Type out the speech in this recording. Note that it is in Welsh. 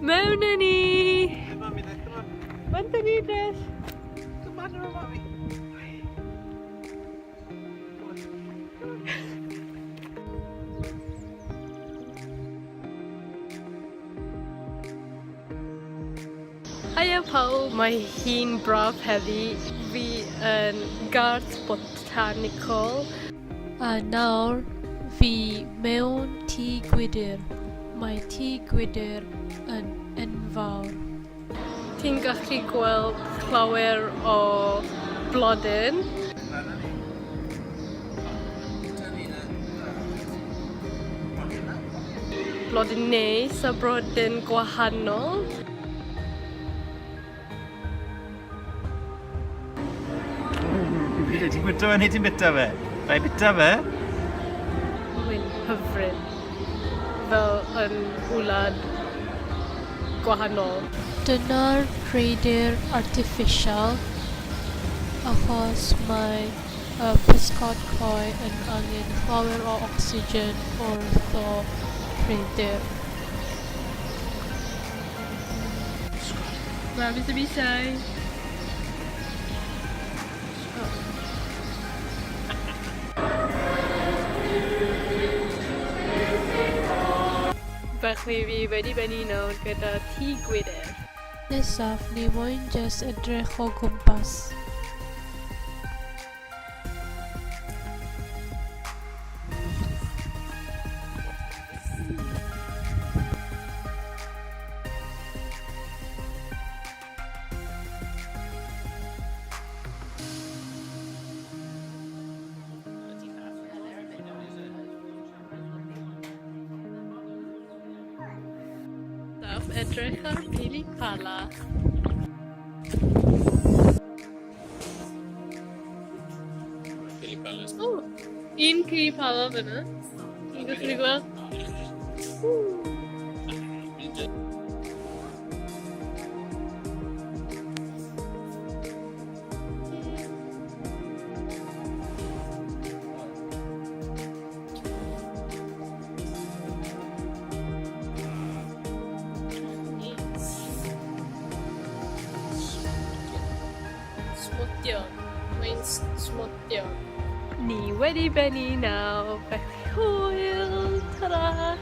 Mewn â ni! Mami, come on. Banta ni, Des. Come on, Mami. Hiya pawb, mae hi'n braf heddi. Fi yn gardd botanical. A nawr, fi mewn tŷ gwydr. Mae tŷ gwydr yn enfawr. Ti'n gallu gweld llawer o blodyn. Blodyn neis a blodyn gwahanol. Ti'n bwyta fe neu ti'n bita fe? Rai bita fe? Mae'n hyfryd. Fel yn wlad gwahanol. Dyna'r rhaeadr artiffisial achos mae y pysgod coe yn angen llawer o ocsigen wrth o rhaeadr. Mae beth y bisau. Felly fi wedi benni nawr gyda tŷ gwydr. Nesaf, ni moyn jyst edrych o gwmpas. Edrych ar pili pala. O, un pili pala fyna. Ti'n gallu gweld? Smotion. Mae'n smotion. Ni wedi benni nawr. Felly hwyl. Ta-ra!